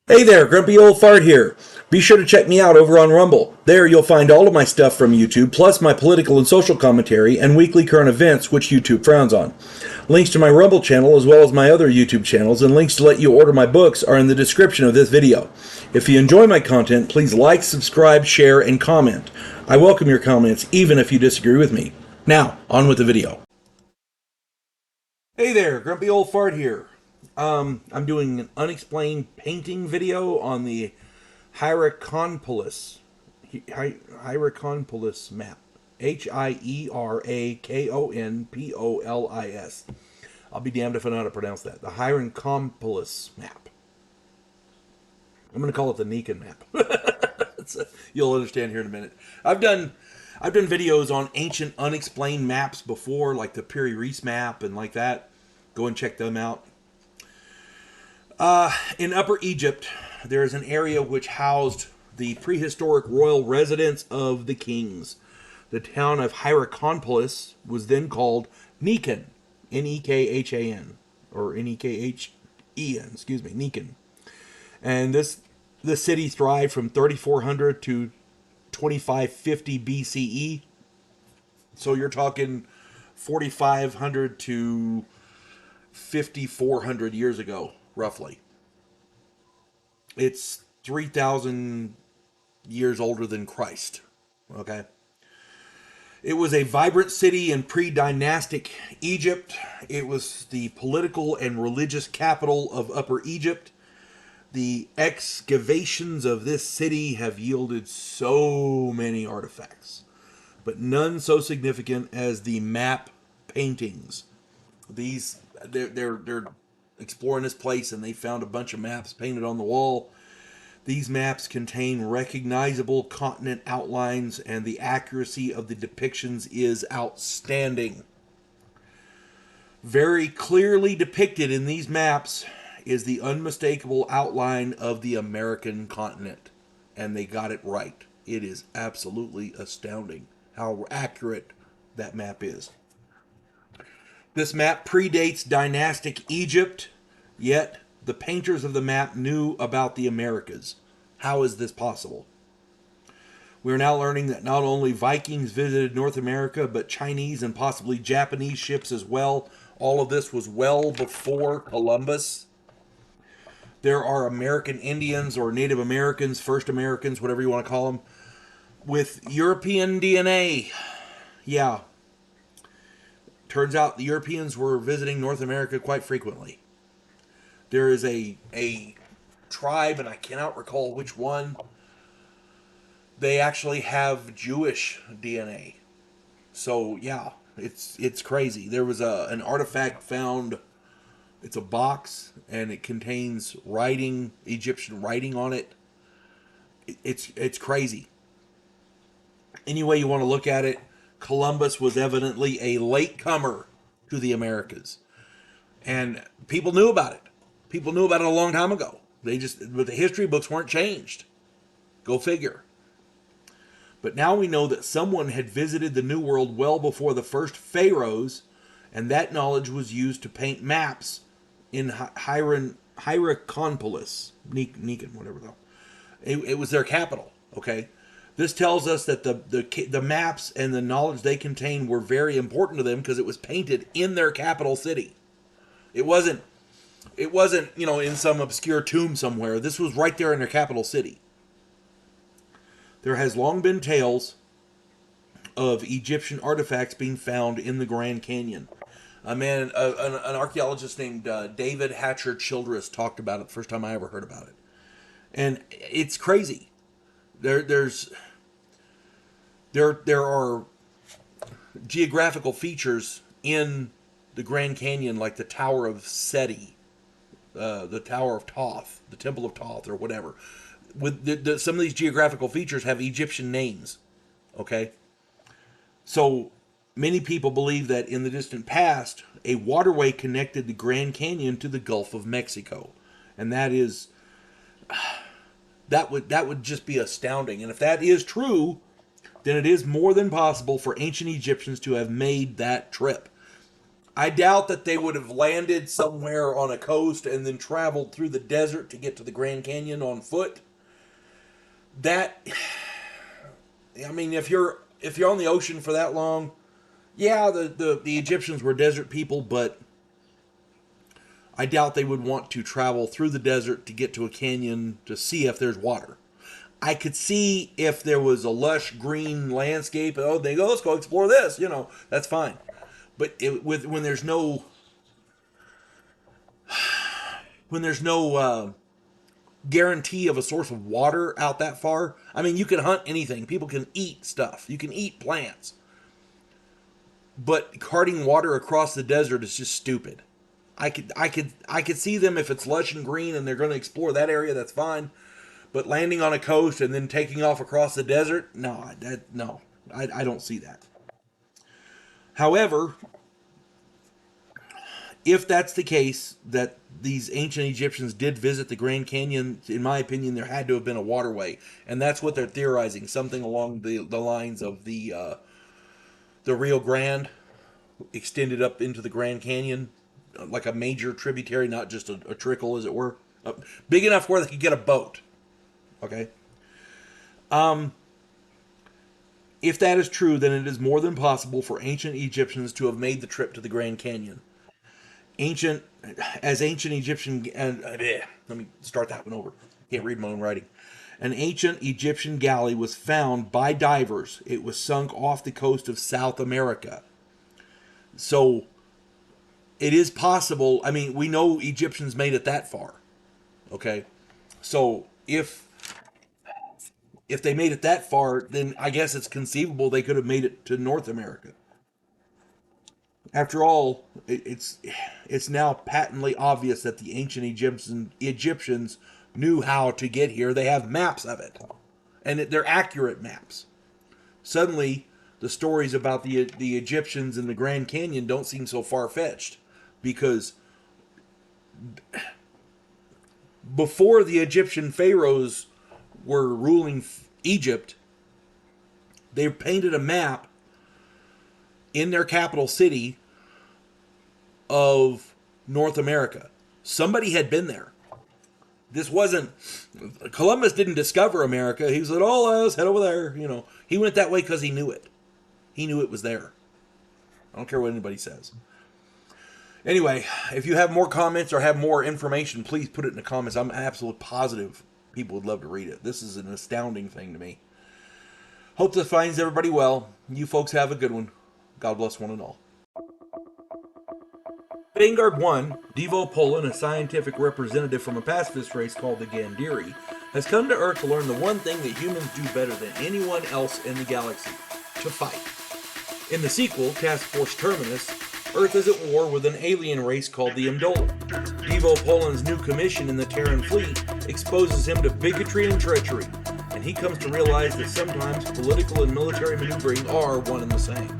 Hey there, Grumpy Old Fart here. Be sure to check me out over on Rumble. There you'll find all of my stuff from YouTube, plus my political and social commentary and weekly current events, which YouTube frowns on. Links to my Rumble channel, as well as my other YouTube channels, and links to let you order my books are in the description of this video. If you enjoy my content, please like, subscribe, share, and comment. I welcome your comments, even if you disagree with me. Now, on with the video. Hey there, Grumpy Old Fart here. I'm doing an unexplained painting video on the Hierakonpolis Map. Hierakonpolis. I'll be damned if I know how to pronounce that. The Hierakonpolis Map. I'm going to call it the Nikan Map. You'll understand here in a minute. I've done videos on ancient unexplained maps before, like the Piri Reis map and like that. Go and check them out. In Upper Egypt, there is an area which housed the prehistoric royal residence of the kings. The town of Hierakonpolis was then called Nikan, Nekhan, or Nekhen, excuse me, Nikan. And this city thrived from 3400 to 2550 BCE. So you're talking 4500 to 5400 years ago, roughly. It's 3,000 years older than Christ. Okay. It was a vibrant city in pre-dynastic Egypt. It was the political and religious capital of Upper Egypt. The excavations of this city have yielded so many artifacts, but none so significant as the map paintings. They're exploring this place and they found a bunch of maps painted on the wall. These maps contain recognizable continent outlines, and the accuracy of the depictions is outstanding. Very clearly depicted in these maps is the unmistakable outline of the American continent, and they got it right. It is absolutely astounding how accurate that map is. This map predates dynastic Egypt, yet the painters of the map knew about the Americas. How is this possible? We're now learning that not only Vikings visited North America, but Chinese and possibly Japanese ships as well. All of this was well before Columbus. There are American Indians or Native Americans, First Americans, whatever you want to call them, with European DNA. Yeah. Turns out the Europeans were visiting North America quite frequently. There is a tribe, and I cannot recall which one. They actually have Jewish DNA. So yeah, it's crazy. There was an artifact found. It's a box, and it contains writing, Egyptian writing on it. It's crazy. Any way you want to look at it, Columbus was evidently a latecomer to the Americas, and people knew about it. People knew about it a long time ago. But the history books weren't changed. Go figure. But now we know that someone had visited the New World well before the first pharaohs, and that knowledge was used to paint maps in Hierakonpolis, Nikan, whatever though. It was their capital. Okay, this tells us that the maps and the knowledge they contain were very important to them because it was painted in their capital city. It wasn't, in some obscure tomb somewhere. This was right there in their capital city. There has long been tales of Egyptian artifacts being found in the Grand Canyon. An archaeologist named David Hatcher Childress talked about it the first time I ever heard about it. And it's crazy. There are geographical features in the Grand Canyon, like the Tower of Seti, the Tower of Thoth, the Temple of Thoth, or whatever. With some of these geographical features have Egyptian names. Okay, so many people believe that in the distant past, a waterway connected the Grand Canyon to the Gulf of Mexico, and that would just be astounding. And if that is true, then it is more than possible for ancient Egyptians to have made that trip. I doubt that they would have landed somewhere on a coast and then traveled through the desert to get to the Grand Canyon on foot. That, I mean, if you're on the ocean for that long, yeah, the Egyptians were desert people, but I doubt they would want to travel through the desert to get to a canyon to see if there's water. I could see if there was a lush green landscape. Oh, they go, let's go explore this. You know, that's fine. But when there's no guarantee of a source of water out that far, I mean, you can hunt anything. People can eat stuff. You can eat plants. But carting water across the desert is just stupid. I could see them if it's lush and green and they're going to explore that area. That's fine. But landing on a coast and then taking off across the desert, no, I don't see that. However, if that's the case, that these ancient Egyptians did visit the Grand Canyon, in my opinion, there had to have been a waterway, and that's what they're theorizing, something along the lines of the Rio Grande extended up into the Grand Canyon, like a major tributary, not just a trickle, as it were, big enough where they could get a boat. Okay. If that is true, then it is more than possible for ancient Egyptians to have made the trip to the Grand Canyon. Ancient Egyptian, and let me start that one over. Can't read my own writing. An ancient Egyptian galley was found by divers. It was sunk off the coast of South America. So it is possible. I mean, we know Egyptians made it that far. Okay. So if they made it that far, then I guess it's conceivable they could have made it to North America. After all, it's now patently obvious that the ancient Egyptians knew how to get here. They have maps of it, and they're accurate maps. Suddenly, the stories about the Egyptians in the Grand Canyon don't seem so far-fetched, because before the Egyptian pharaohs were ruling Egypt, they painted a map in their capital city of North America. Somebody had been there. This wasn't, Columbus didn't discover America. He said, oh, let's head over there. You know, he went that way because he knew it. He knew it was there. I don't care what anybody says. Anyway, if you have more comments or have more information, please put it in the comments. I'm absolutely positive people would love to read it. This is an astounding thing to me. Hope this finds everybody well. You folks have a good one. God bless one and all. Vanguard One, Devo Polan, a scientific representative from a pacifist race called the Gandhiri, has come to Earth to learn the one thing that humans do better than anyone else in the galaxy: to fight. In the sequel, Task Force Terminus, Earth is at war with an alien race called the Amdola. Devo Polan's new commission in the Terran fleet exposes him to bigotry and treachery, and he comes to realize that sometimes political and military maneuvering are one and the same.